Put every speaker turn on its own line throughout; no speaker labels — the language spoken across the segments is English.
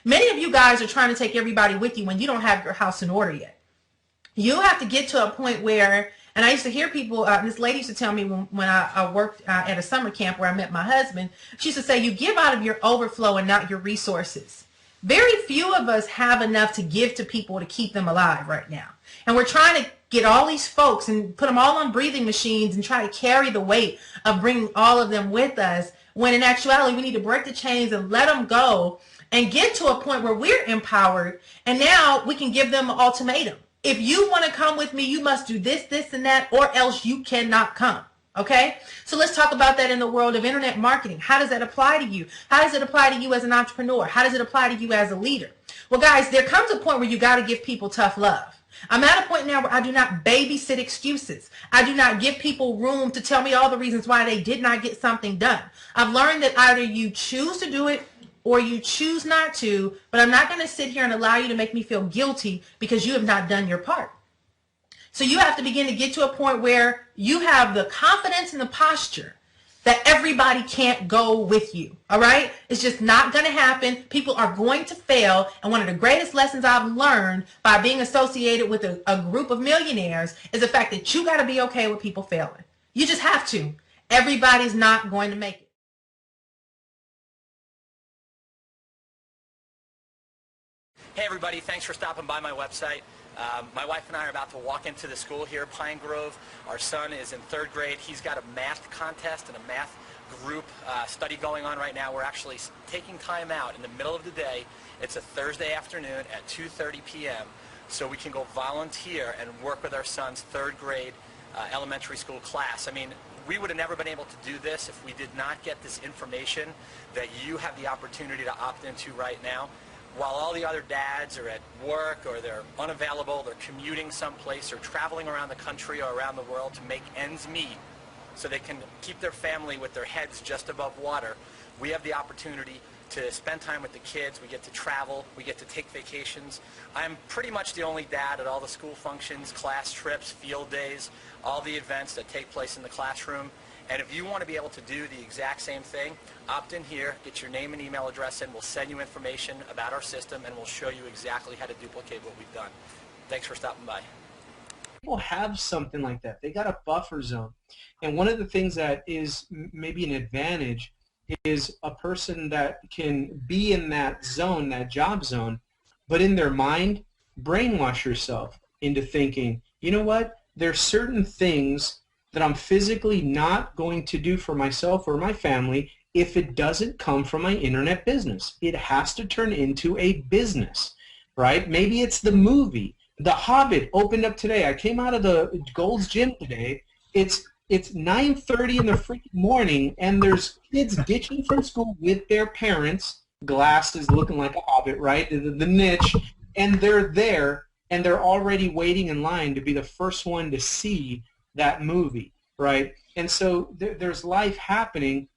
Many of you guys are trying to take everybody with you when you don't have your house in order yet. You have to get to a point where, and I used to hear people, this lady used to tell me when I worked at a summer camp where I met my husband, she used to say, you give out of your overflow and not your resources. Very few of us have enough to give to people to keep them alive right now. And we're trying to get all these folks and put them all on breathing machines and try to carry the weight of bringing all of them with us, when in actuality, we need to break the chains and let them go and get to a point where we're empowered. And now we can give them an ultimatum. If you want to come with me, you must do this, this, and that, or else you cannot come. Okay? So let's talk about that in the world of internet marketing. How does that apply to you? How does it apply to you as an entrepreneur? How does it apply to you as a leader? Well, guys, there comes a point where you got to give people tough love. I'm at a point now where I do not babysit excuses. I do not give people room to tell me all the reasons why they did not get something done. I've learned that either you choose to do it or you choose not to, but I'm not going to sit here and allow you to make me feel guilty because you have not done your part. So you have to begin to get to a point where you have the confidence and the posture that everybody can't go with you, all right? It's just not going to happen. People are going to fail, and one of the greatest lessons I've learned by being associated with a group of millionaires is the fact that you got to be okay with people failing. You just have to. Everybody's not going to make it.
Hey everybody, thanks for stopping by my website. My wife and I are about to walk into the school here, Pine Grove. Our son is in 3rd grade. He's got a math contest and a math group study going on right now. We're actually taking time out in the middle of the day. It's a Thursday afternoon at 2:30 p.m. so we can go volunteer and work with our son's 3rd grade elementary school class. I mean, we would have never been able to do this if we did not get this information that you have the opportunity to opt into right now. While all the other dads are at work or they're unavailable, they're commuting someplace or traveling around the country or around the world to make ends meet so they can keep their family with their heads just above water, we have the opportunity to spend time with the kids. We get to travel. We get to take vacations. I'm pretty much the only dad at all the school functions, class trips, field days, all the events that take place in the classroom. And if you want to be able to do the exact same thing, opt in here, get your name and email address in. We'll send you information about our system, and we'll show you exactly how to duplicate what we've done. Thanks for stopping by.
People have something like that. They got a buffer zone. And one of the things that is maybe an advantage is a person that can be in that zone, that job zone, but in their mind, brainwash yourself into thinking, you know what, there's certain things that I'm physically not going to do for myself or my family if it doesn't come from my internet business. It has to turn into a business, right? Maybe it's the movie. The Hobbit opened up today. I came out of the Gold's Gym today. It's 9:30 in the freaking morning, and there's kids ditching from school with their parents, glasses looking like a hobbit, right? The niche, and they're there, and they're already waiting in line to be the first one to see that movie, right? And so there's life happening.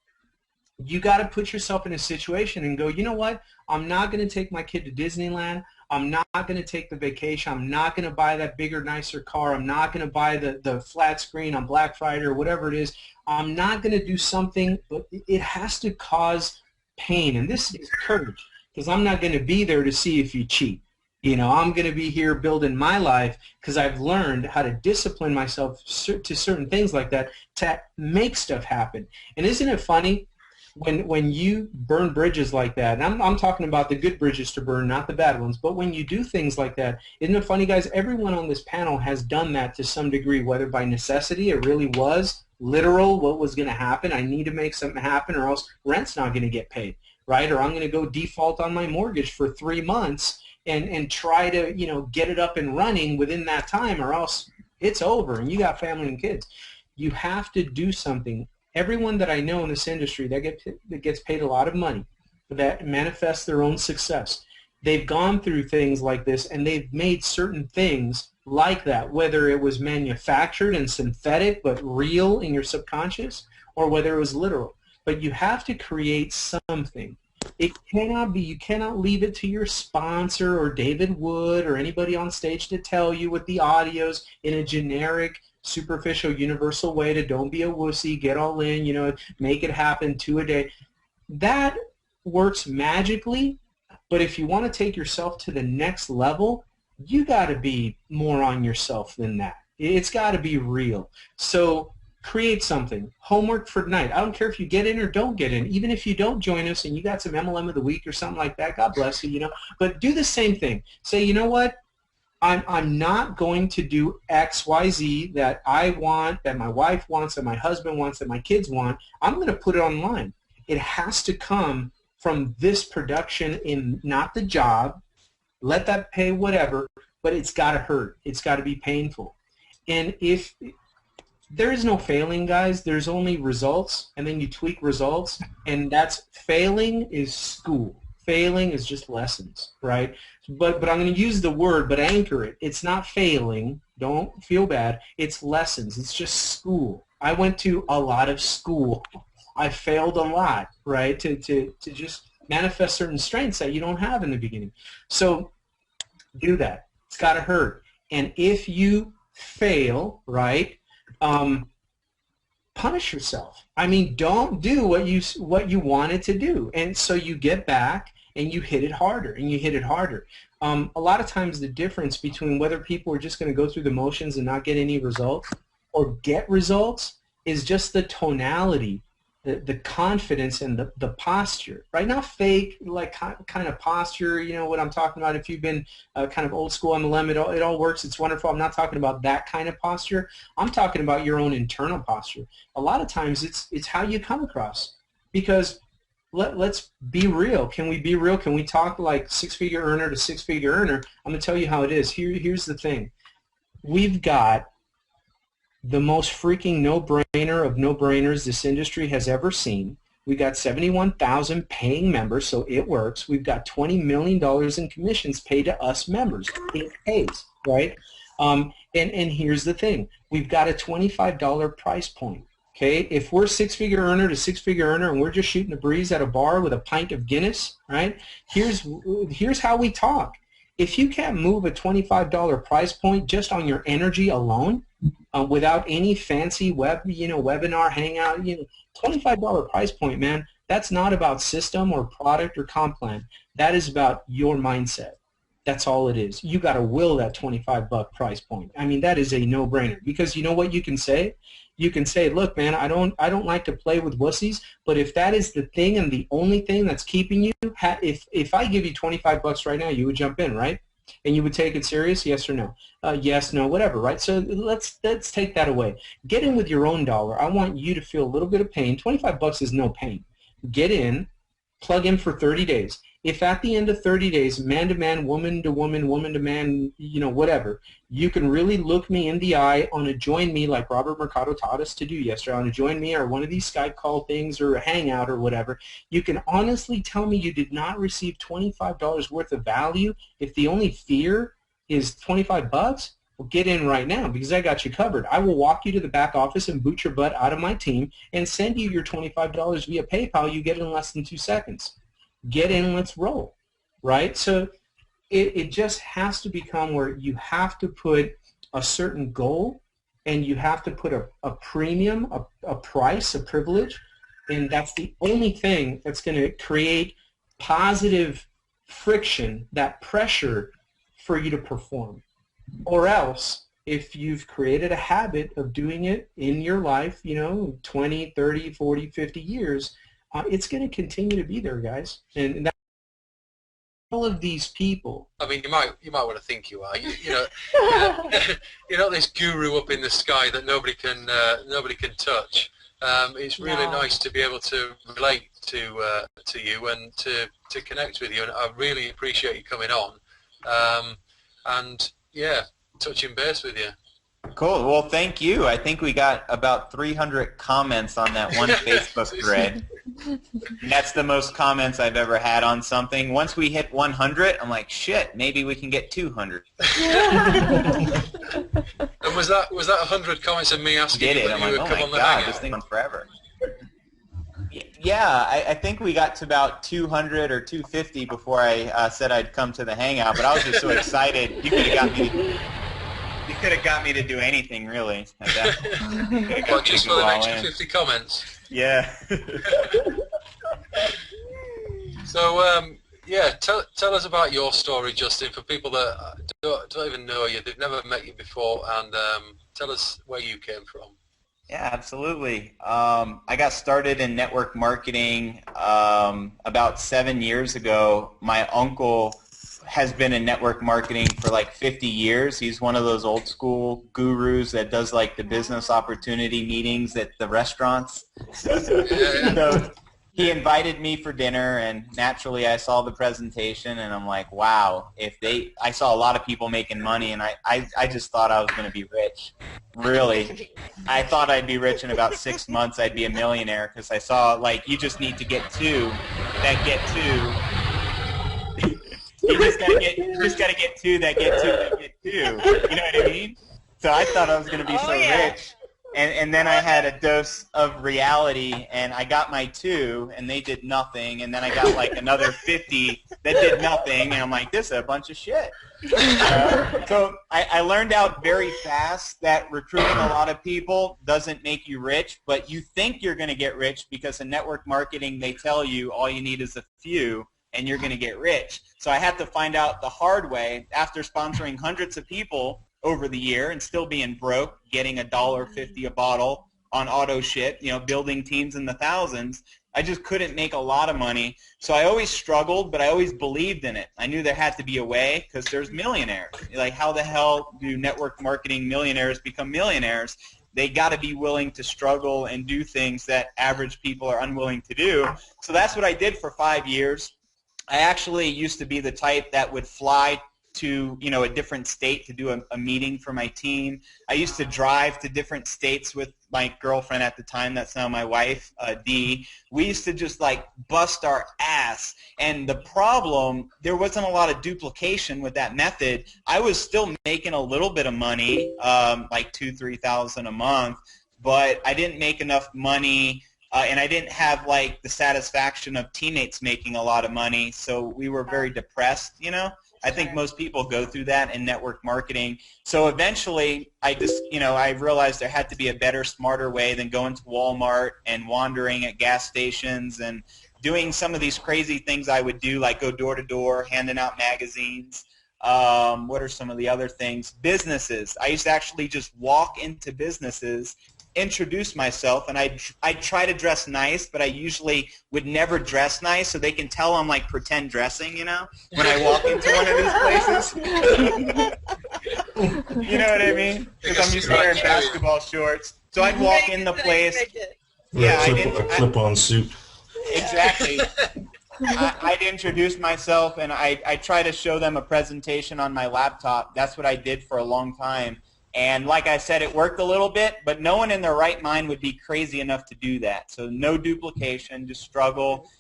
You got to put yourself in a situation and go, you know what? I'm not going to take my kid to Disneyland. I'm not going to take the vacation. I'm not going to buy that bigger, nicer car. I'm not going to buy the flat screen on Black Friday or whatever it is. I'm not going to do something, but it has to cause pain. And this is courage, because I'm not going to be there to see if you cheat. You know, I'm going to be here building my life because I've learned how to discipline myself to certain things like that to make stuff happen. And isn't it funny when you burn bridges like that, and I'm talking about the good bridges to burn, not the bad ones, but when you do things like that, isn't it funny, guys? Everyone on this panel has done that to some degree, whether by necessity, it really was literal, what was going to happen, I need to make something happen or else rent's not going to get paid, right? Or I'm going to go default on my mortgage for 3 months and try to, you know, get it up and running within that time, or else it's over and you got family and kids. You have to do something. Everyone that I know in this industry that gets paid a lot of money, that manifests their own success, they've gone through things like this and they've made certain things like that, whether it was manufactured and synthetic but real in your subconscious, or whether it was literal. But you have to create something. It cannot be, you cannot leave it to your sponsor or David Wood or anybody on stage to tell you with the audios in a generic, superficial, universal way to don't be a wussy, get all in, you know, make it happen 2 a day. That works magically But if you want to take yourself to the next level, you got to be more on yourself than that. It's got to be real. So create something. Homework for tonight. I don't care if you get in or don't get in. Even if you don't join us and you got some MLM of the week or something like that, God bless you, you know. But do the same thing. Say, you know what? I'm not going to do X, Y, Z that I want, that my wife wants, that my husband wants, that my kids want. I'm going to put it online. It has to come from this production in not the job. Let that pay whatever, but it's got to hurt. It's got to be painful. And if there is no failing, guys, there's only results, and then you tweak results, and that's failing is school. Failing is just lessons, right? But I'm going to use the word, but anchor it. It's not failing. Don't feel bad. It's lessons. It's just school. I went to a lot of school. I failed a lot, right, to just manifest certain strengths that you don't have in the beginning. So do that. It's got to hurt. And if you fail, right, punish yourself. I mean, don't do what you wanted to do. And so you get back and you hit it harder and you hit it harder. A lot of times the difference between whether people are just going to go through the motions and not get any results or get results is just the tonality, the confidence, and the posture, right? Not fake, like kind of posture, you know what I'm talking about. If you've been kind of old school MLM, it all works. It's wonderful. I'm not talking about that kind of posture. I'm talking about your own internal posture. A lot of times it's how you come across, because let's be real. Can we be real? Can we talk like six-figure earner to six-figure earner? I'm going to tell you how it is. Here's the thing. We've got the most freaking no-brainer of no-brainers this industry has ever seen. We got 71,000 paying members, so it works. We've got $20 million in commissions paid to us members. It pays, right? And here's the thing. We've got a $25 price point. Okay, if we're six-figure earner to six-figure earner and we're just shooting the breeze at a bar with a pint of Guinness, right? Here's how we talk. If you can't move a $25 price point just on your energy alone, without any fancy webinar, hangout, $25 price point, man, that's not about system or product or comp plan. That is about your mindset. That's all it is. You got to will that $25 price point. I mean, that is a no-brainer, because you know what you can say? You can say, look, man, I don't like to play with wussies, but if that is the thing and the only thing that's keeping you, if I give you $25 right now, you would jump in, right? And you would take it serious, yes or no? Yes, no, whatever, right? So let's take that away. Get in with your own dollar. I want you to feel a little bit of pain. $25 is no pain. Get in, plug in for 30 days. If at the end of 30 days, man to man, woman to woman, woman to man, whatever, you can really look me in the eye on a join me like Robert Mercado taught us to do yesterday, on a join me or one of these Skype call things or a hangout or whatever, you can honestly tell me you did not receive $25 worth of value. If the only fear is $25, well, get in right now, because I got you covered. I will walk you to the back office and boot your butt out of my team and send you your $25 via PayPal. You get it in less than 2 seconds. Get in, let's roll, right? So it just has to become where you have to put a certain goal and you have to put a premium, a price, a privilege, and that's the only thing that's going to create positive friction, that pressure for you to perform. Or else, if you've created a habit of doing it in your life, 20, 30, 40, 50 years, it's going to continue to be there, guys. And that, all of these people.
I mean, you might want to think you are. You're not this guru up in the sky that nobody can touch. It's really nice to be able to relate to you and to connect with you, and I really appreciate you coming on. And yeah, touching base with you.
Cool. Well, thank you. I think we got about 300 comments on that one Facebook thread. And that's the most comments I've ever had on something. Once we hit 100, I'm like, shit, maybe we can get 200.
And was that 100 comments of me asking
you
if you would come on the
God,
hangout?
this thing on forever. Yeah, I think we got to about 200 or 250 before I said I'd come to the hangout, but I was just so excited. You could have got me to do anything, really. At that.
Well, just for the extra 50 comments.
Yeah.
So, Yeah, tell us about your story, Justin, for people that don't even know you, they've never met you before, and tell us where you came from.
Yeah, absolutely. I got started in network marketing about 7 years ago. My uncle has been in network marketing for like 50 years. He's one of those old school gurus that does like the business opportunity meetings at the restaurants. So he invited me for dinner, and naturally I saw the presentation, and I'm like, wow, I saw a lot of people making money, and I just thought I was going to be rich. Really. I thought I'd be rich in about 6 months. I'd be a millionaire because I saw, like, you just need to get two that get two. You just gotta get two that get two that get two. You know what I mean? So I thought I was going to be rich. And then I had a dose of reality, and I got my two, and they did nothing. And then I got like another 50 that did nothing, and I'm like, this is a bunch of shit. So I learned out very fast that recruiting a lot of people doesn't make you rich, but you think you're going to get rich because in network marketing they tell you all you need is a few, and you're going to get rich. So I had to find out the hard way after sponsoring hundreds of people over the year and still being broke, getting $1.50 a bottle on auto ship, building teams in the thousands. I just couldn't make a lot of money. So I always struggled, but I always believed in it. I knew there had to be a way because there's millionaires. Like, how the hell do network marketing millionaires become millionaires? They got to be willing to struggle and do things that average people are unwilling to do. So that's what I did for 5 years. I actually used to be the type that would fly to a different state to do a meeting for my team. I used to drive to different states with my girlfriend at the time. That's now my wife, Dee. We used to just like bust our ass. And the problem, there wasn't a lot of duplication with that method. I was still making a little bit of money, like $2,000-3,000 a month, but I didn't make enough money. And I didn't have like the satisfaction of teammates making a lot of money, so we were very depressed, I think most people go through that in network marketing. So eventually I just, I realized there had to be a better, smarter way than going to Walmart and wandering at gas stations and doing some of these crazy things I would do, like go door to door, handing out magazines. What are some of the other things? Businesses. I used to actually just walk into businesses, introduce myself, and I try to dress nice, but I usually would never dress nice, so they can tell I'm like pretend dressing, when I walk into one of these places. You know what I mean? Because I'm used to wearing basketball shorts. So I'd walk in the place.
Yeah, a clip-on suit.
Exactly. I'd introduce myself, and I try to show them a presentation on my laptop. That's what I did for a long time. And like I said, it worked a little bit, but no one in their right mind would be crazy enough to do that. So no duplication, just struggle.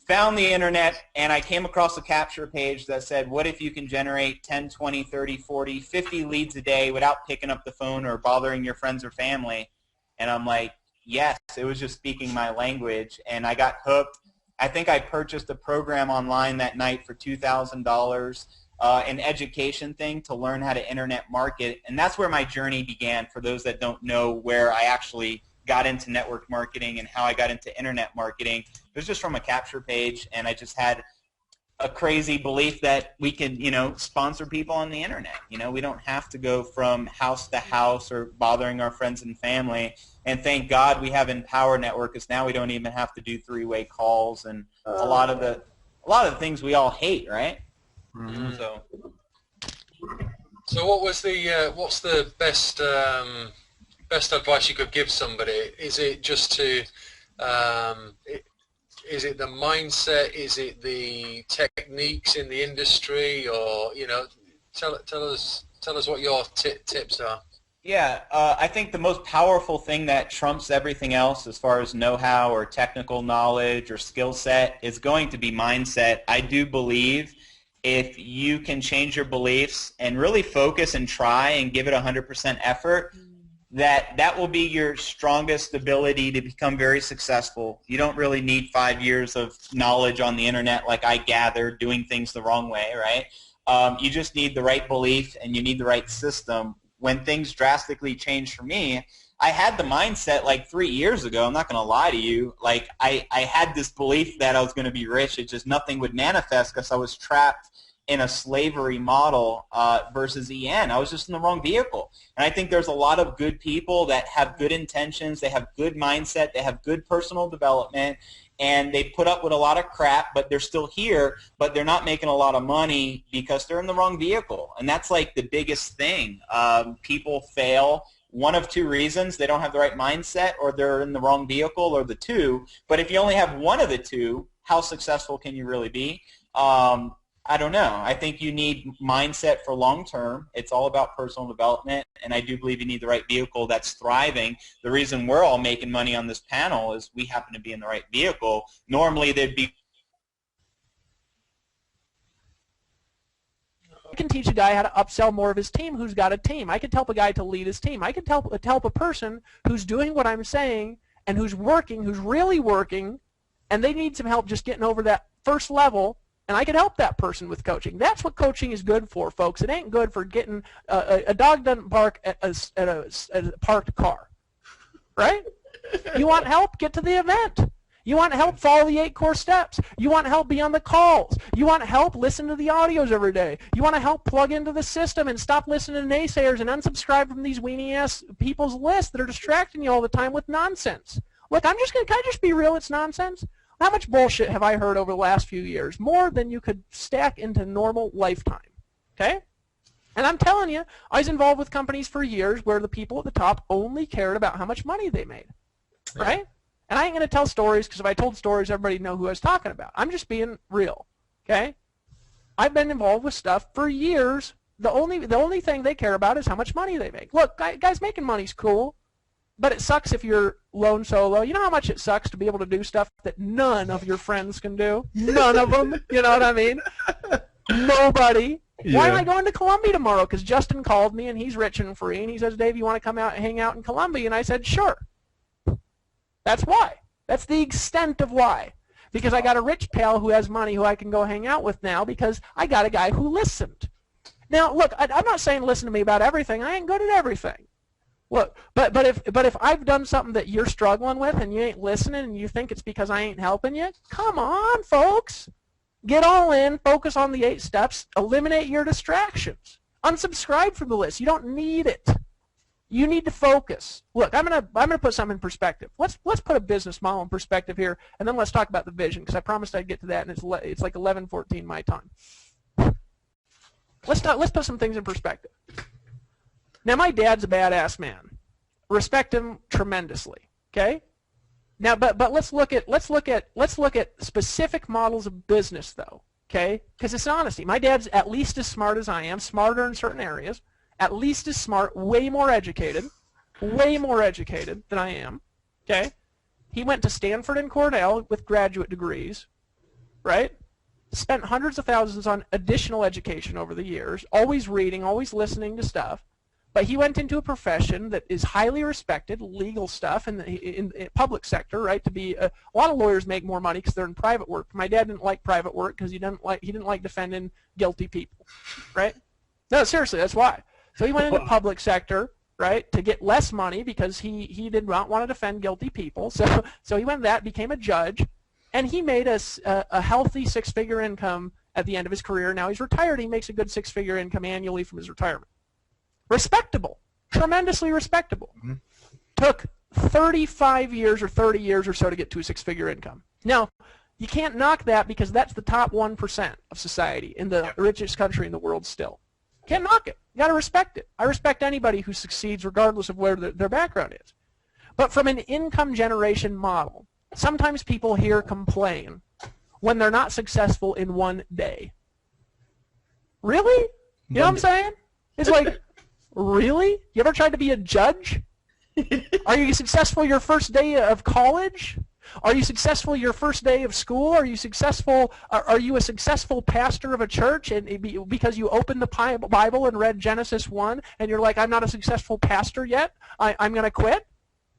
Found the internet, and I came across a capture page that said, what if you can generate 10, 20, 30, 40, 50 leads a day without picking up the phone or bothering your friends or family? And I'm like, yes, it was just speaking my language, and I got hooked. I think I purchased a program online that night for $2,000. An education thing to learn how to internet market, and that's where my journey began. For those that don't know where I actually got into network marketing and how I got into internet marketing, it was just from a capture page, and I just had a crazy belief that we can, sponsor people on the internet. We don't have to go from house to house or bothering our friends and family. And thank God we have Empower Network, because now we don't even have to do three-way calls and a lot of the things we all hate, right?
Mm-hmm. So what was what's the best advice you could give somebody? Is it just to is it the mindset? Is it the techniques in the industry? Or tell us what your tips are.
Yeah, I think the most powerful thing that trumps everything else as far as know-how or technical knowledge or skill set is going to be mindset. I do believe if you can change your beliefs and really focus and try and give it 100% effort, that will be your strongest ability to become very successful. You don't really need 5 years of knowledge on the internet like I gathered doing things the wrong way, right? You just need the right belief, and you need the right system. When things drastically changed for me, I had the mindset like 3 years ago. I'm not going to lie to you. Like I had this belief that I was going to be rich. It just nothing would manifest because I was trapped in a slavery model versus EN. I was just in the wrong vehicle. And I think there's a lot of good people that have good intentions. They have good mindset. They have good personal development. And they put up with a lot of crap, but they're still here, but they're not making a lot of money because they're in the wrong vehicle. And that's like the biggest thing. People fail one of two reasons. They don't have the right mindset, or they're in the wrong vehicle, or the two. But if you only have one of the two, how successful can you really be? I don't know. I think you need mindset for long term. It's all about personal development, and I do believe you need the right vehicle that's thriving. The reason we're all making money on this panel is we happen to be in the right vehicle. Normally, they'd be.
I can teach a guy how to upsell more of his team who's got a team. I could help a guy to lead his team. I could help a person who's doing what I'm saying and who's working, who's really working, and they need some help just getting over that first level. And I can help that person with coaching. That's what coaching is good for, folks. It ain't good for getting a dog doesn't bark at a parked car, right? You want help? Get to the event. You want help? Follow the 8 core steps. You want help? Be on the calls. You want help? Listen to the audios every day. You want to help? Plug into the system and stop listening to naysayers and unsubscribe from these weenie-ass people's lists that are distracting you all the time with nonsense. Look, can I just be real? It's nonsense. How much bullshit have I heard over the last few years? More than you could stack into normal lifetime, okay? And I'm telling you, I was involved with companies for years where the people at the top only cared about how much money they made, right? And I ain't going to tell stories, because if I told stories, everybody would know who I was talking about. I'm just being real, okay? I've been involved with stuff for years. The only thing they care about is how much money they make. Look, guys, making money's cool. But it sucks if you're lone solo. You know how much it sucks to be able to do stuff that none of your friends can do? None of them. You know what I mean? Nobody. Yeah. Why am I going to Columbia tomorrow? Because Justin called me, and he's rich and free, and he says, Dave, you want to come out and hang out in Columbia? And I said, sure. That's why. That's the extent of why. Because I got a rich pal who has money who I can go hang out with now because I got a guy who listened. Now, look, I'm not saying listen to me about everything. I ain't good at everything. Look, but if I've done something that you're struggling with and you ain't listening and you think it's because I ain't helping you, come on, folks. Get all in, focus on the 8 steps, eliminate your distractions. Unsubscribe from the list. You don't need it. You need to focus. Look, I'm gonna put something in perspective. Let's put a business model in perspective here, and then let's talk about the vision, because I promised I'd get to that, and it's like 11:14 my time. Let's put some things in perspective. Now, my dad's a badass man. Respect him tremendously. Okay. Now, but let's look at specific models of business, though. Okay, because it's honesty. My dad's at least as smart as I am, smarter in certain areas, at least as smart, way more educated than I am. Okay. He went to Stanford and Cornell with graduate degrees, right? Spent hundreds of thousands on additional education over the years, always reading, always listening to stuff. But he went into a profession that is highly respected, legal stuff, in the public sector, right? To be a lot of lawyers make more money because they're in private work. My dad didn't like private work because he didn't like defending guilty people, right? No, seriously, that's why. So he went into public sector, right, to get less money because he did not want to defend guilty people. So he went that, became a judge, and he made a healthy 6-figure income at the end of his career. Now he's retired. He makes a good 6-figure income annually from his retirement. Respectable, tremendously respectable. Mm-hmm. Took 35 years or 30 years or so to get to a 6-figure income. Now, you can't knock that because that's the top 1% of society in the richest country in the world still. Can't knock it. You got to respect it. I respect anybody who succeeds regardless of where their background is. But from an income generation model, sometimes people here complain when they're not successful in one day. Really? You know what I'm saying? It's like, really? You ever tried to be a judge? Are you successful your first day of college? Are you successful your first day of school? Are you successful? Are you a successful pastor of a church and because you opened the Bible and read Genesis 1 and you're like, I'm not a successful pastor yet. I'm going to quit.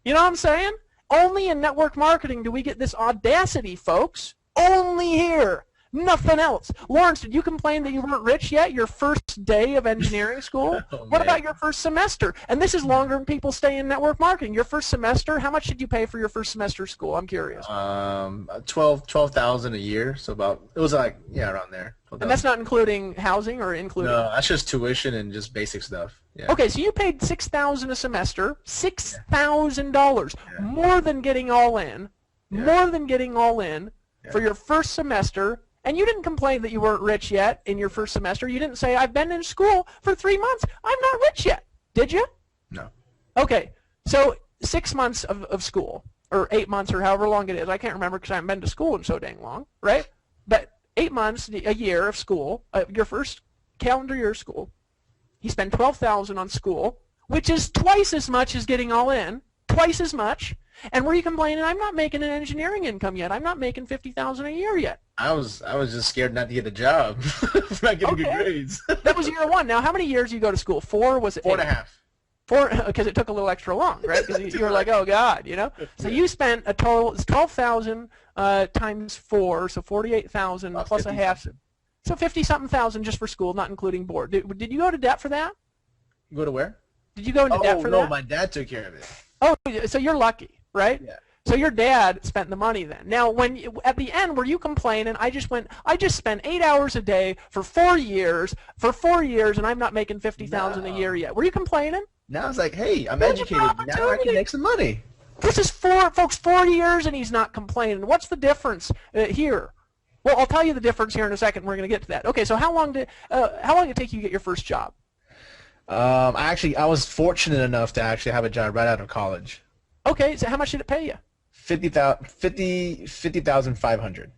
You know what I'm saying? Only in network marketing do we get this audacity, folks. Only here. Nothing else. Lawrence, did you complain that you weren't rich yet your first day of engineering school? What about your first semester? And this is longer than people stay in network marketing. Your first semester, how much did you pay for your first semester of school? I'm curious.
12,000 a year, so it was like, yeah, around there.
And that's not including housing or including?
No, that's just tuition and just basic stuff. Yeah.
Okay, so you paid $6,000 a semester, $6,000, more than getting all in, for your first semester. And you didn't complain that you weren't rich yet in your first semester. You didn't say, I've been in school for 3 months. I'm not rich yet. Did you?
No.
Okay. So 6 months of school, or 8 months, or however long it is. I can't remember because I haven't been to school in so dang long, right? But 8 months, a year of school, your first calendar year of school, you spend $12,000 on school, which is twice as much as getting all in, twice as much. And were you complaining, I'm not making an engineering income yet. I'm not making $50,000 a year yet.
I was just scared not to get a job for not getting good grades.
That was year one. Now, how many years you go to school? 4? Was it
4.5?
4, because it took a little extra long, right? Because you were like, oh God, you know. So you spent a total, it's 12,000 times 4, so 48,000 plus a half. So 50-something thousand just for school, not including board. Did you go to debt for that?
Go to where?
Did you go into debt for that?
Oh no, my dad took care of it.
Oh, so you're lucky, right?
Yeah.
So your dad spent the money then. Now, at the end, were you complaining? I just spent 8 hours a day for 4 years, and I'm not making $50,000 a year yet. Were you complaining?
Now it's like, hey, I'm educated. Now I can make some money.
This is 4 years, and he's not complaining. What's the difference here? Well, I'll tell you the difference here in a second. We're going to get to that. Okay, so how long did it take you to get your first job?
I was fortunate enough to actually have a job right out of college.
Okay, so how much did it pay you?
$50,500.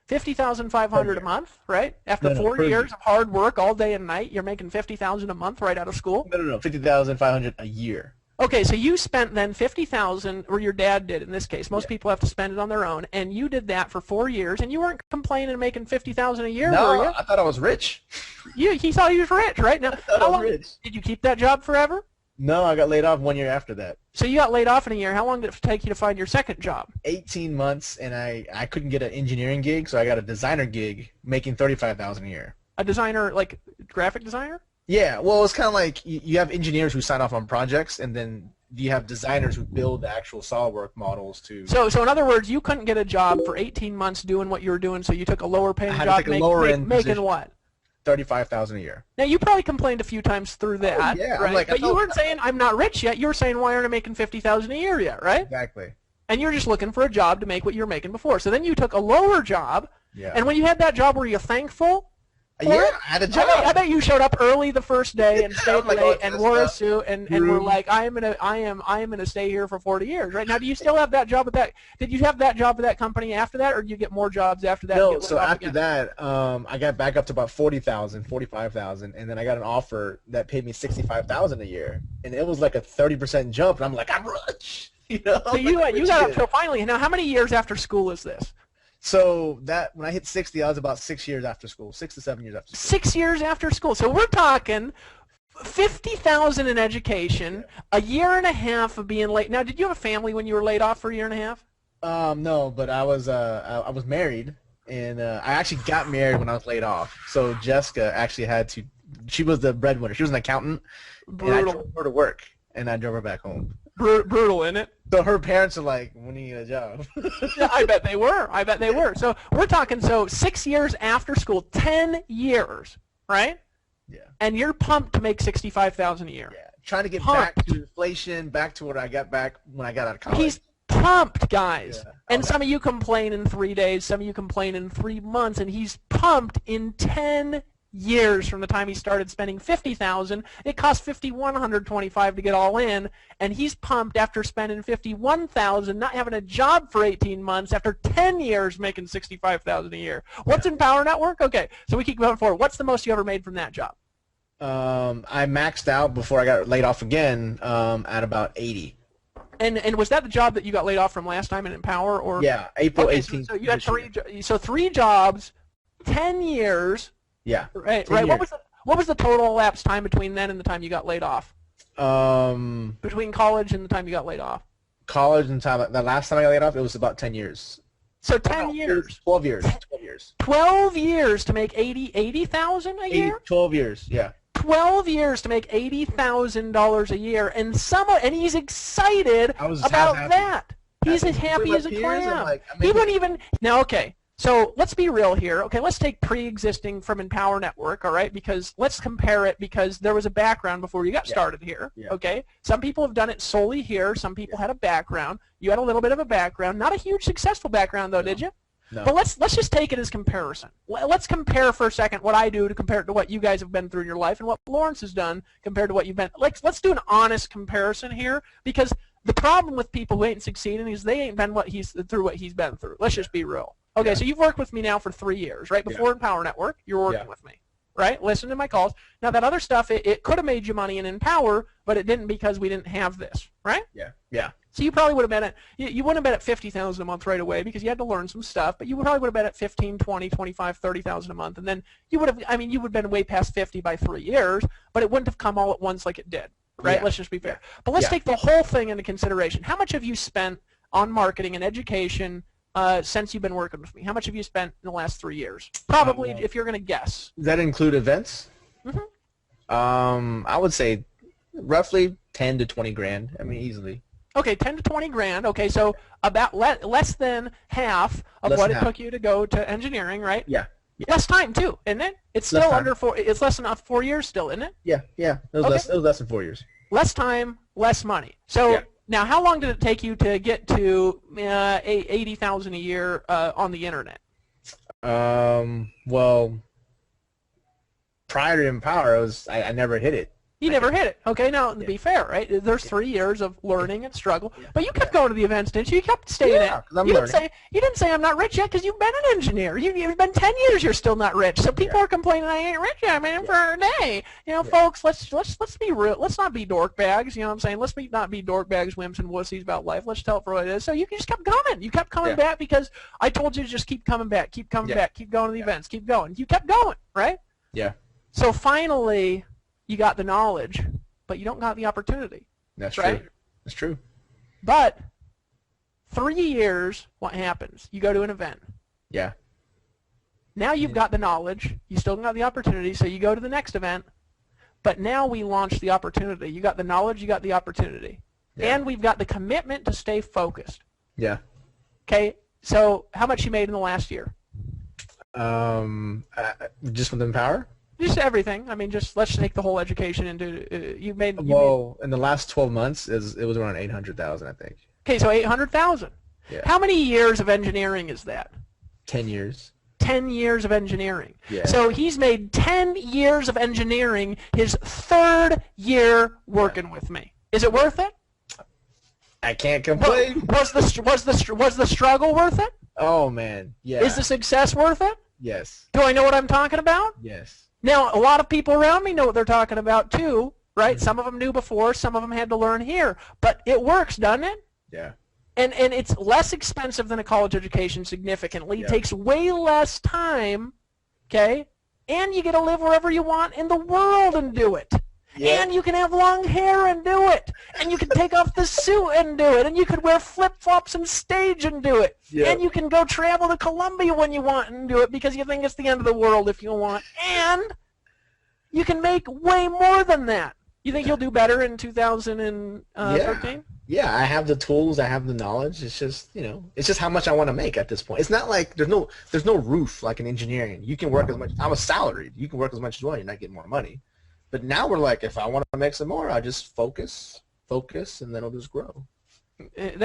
$50,500 a month, right? After 4 years of hard work all day and night, you're making $50,000 a month right out of school?
No, $50,500 a year.
Okay, so you spent then $50,000, or your dad did in this case. Most people have to spend it on their own, and you did that for 4 years, and you weren't complaining and making $50,000 a year, were you?
I thought I was rich.
He thought he was rich, right? Now, how long
rich.
Did you keep that job forever?
No, I got laid off 1 year after that.
So you got laid off in a year. How long did it take you to find your second job?
18 months, and I couldn't get an engineering gig, so I got a designer gig making $35,000 a year.
A designer, like graphic designer?
Yeah, well, it's kind of like you have engineers who sign off on projects, and then you have designers who build the actual SolidWorks models to.
So in other words, you couldn't get a job for 18 months doing what you were doing, so you took a lower paying job.
I had to take a lower end
making
position.
What?
$35,000 a year.
Now you probably complained a few times through that,
yeah,
right? But you weren't saying I'm not rich yet. You were saying why aren't I making $50,000 a year yet, right?
Exactly.
And you're just looking for a job to make what you were making before. So then you took a lower job.
Yeah.
And when you had that job, were you thankful?
Yeah, I had a job.
I bet you showed up early the first day and stayed late and wore a suit and were like, I am gonna stay here for 40 years. Right now, do you still have that job at that? Did you have that job at that company after that, or did you get more jobs after that?
No, so after that, I got back up to about 40,000, 45,000, and then I got an offer that paid me 65,000 a year, and it was like a 30% jump, and I'm like, I'm rich. You know.
So you got up till finally. Now, how many years after school is this?
So that when I hit 60, I was about 6 years after school, 6 to 7 years after school.
6 years after school. So we're talking 50,000 in education, a year and a half of being late. Now, did you have a family when you were laid off for a year and a half?
No, but I was married, and I actually got married when I was laid off. So Jessica actually had to. She was the breadwinner. She was an accountant.
Brutal.
And I drove her to work, and I drove her back home.
Brutal, isn't it?
So her parents are like, when do you get a job?
Yeah, I bet they were. So we're talking 6 years after school, 10 years, right?
Yeah.
And you're pumped to make 65,000 a year.
Yeah. Trying to get back to inflation, back to what I got back when I got out of college.
He's pumped, guys.
Yeah.
And some of you complain in 3 days, some of you complain in 3 months, and he's pumped in 10 years from the time he started spending 50,000. It cost 5,125 to get all in, and he's pumped after spending 51,000, not having a job for 18 months after 10 years making 65,000 a year. What's in Power Network? Okay, so we keep going forward. What's the most you ever made from that job?
I maxed out before I got laid off again at about 80.
And was that the job that you got laid off from last time in Empower? Or
yeah, April 18th.
So you had three jobs, 10 years.
Yeah.
Right. What was the total elapsed time between then and the time you got laid off? Between college and the time you got laid off.
College and time. The last time I got laid off, it was about 10 years.
So 10 years.
12 years. years.
12 years to make 80,000 a year?
12 years, yeah.
12 years to make $80,000 a year, and he's excited about that. He's as happy as a clam. He wouldn't even. Now, okay. So let's be real here. Okay, let's take pre-existing from Empower Network, all right? Because let's compare it, because there was a background before you got started here, okay? Some people have done it solely here. Some people had a background. You had a little bit of a background. Not a huge successful background, though, did you?
No.
But let's just take it as comparison. Let's compare for a second what I do to compare it to what you guys have been through in your life and what Lawrence has done compared to what you've been. Let's do an honest comparison here, because the problem with people who ain't succeeding is they ain't been through what he's been through. Let's just be real. Okay, so you've worked with me now for 3 years, right? Before Empower Network, you're working with me, right? Listen to my calls. Now, that other stuff, it could have made you money in Empower, but it didn't because we didn't have this, right?
Yeah.
So you probably would have been at, you wouldn't have been at 50,000 a month right away because you had to learn some stuff, but you probably would have been at 15, 20, 25, 30,000 a month, and then you would have, I mean, you would have been way past 50 by 3 years, but it wouldn't have come all at once like it did, right? Let's just be fair. But let's take the whole thing into consideration. How much have you spent on marketing and education since you've been working with me? How much have you spent in the last 3 years? Probably, if you're going to guess.
Does that include events? I would say roughly 10 to 20 grand. I mean, easily.
Okay, 10 to 20 grand. Okay, so about less than half of what it took you to go to engineering, right?
Yeah.
Less time too, isn't it? It's still under 4. It's less than 4 years still, isn't it?
Yeah. It was less than 4 years.
Less time, less money. So now, how long did it take you to get to 80,000 a year on the internet?
Well, prior to Empower, I never hit it.
You never hit it. Okay, now, to be fair, right, there's 3 years of learning and struggle, but you kept going to the events, didn't you? You kept staying in. You didn't say I'm not rich yet because you've been an engineer. You've been 10 years, you're still not rich. So people are complaining I ain't rich yet, man, for a day. You know, folks, let's be real. Let's not be dork bags, you know what I'm saying? Let's not be dork bags, wimps, and wussies about life. Let's tell it for what it is. So you just kept coming. You kept coming back because I told you to just keep coming back, keep coming back, keep going to the events, keep going. You kept going, right?
Yeah.
So finally, you got the knowledge, but you don't got the opportunity.
That's
right.
True. That's true.
But 3 years, what happens? You go to an event.
Yeah.
Now you've got the knowledge. You still got the opportunity, so you go to the next event. But now we launch the opportunity. You got the knowledge, you got the opportunity. Yeah. And we've got the commitment to stay focused.
Yeah.
Okay, so how much you made in the last year?
Just with Empower?
Just everything. I mean, just let's take the whole education into. You made.
In the last 12 months, it was around 800,000, I think.
Okay, so 800,000.
Yeah.
How many years of engineering is that?
10 years.
10 years of engineering.
Yeah.
So he's made 10 years of engineering his 3rd year working with me. Is it worth it?
I can't complain.
Was the struggle worth it?
Oh man, yeah.
Is the success worth it?
Yes.
Do I know what I'm talking about?
Yes.
Now, a lot of people around me know what they're talking about too, right? Mm-hmm. Some of them knew before, some of them had to learn here. But it works, doesn't it?
Yeah.
And it's less expensive than a college education significantly. It takes way less time, okay? And you get to live wherever you want in the world and do it. Yeah. And you can have long hair and do it. And you can take off the suit and do it. And you could wear flip-flops on stage and do it. Yeah. And you can go travel to Colombia when you want and do it because you think it's the end of the world if you want. And you can make way more than that. You think you'll do better in 2013?
Yeah, I have the tools. I have the knowledge. It's just, it's just how much I want to make at this point. It's not like there's no roof like in engineering. You can work as much. I'm a salaried. You can work as much as you want. You're not getting more money. But now we're like, if I want to make some more, I just focus, and then it'll just grow.
That's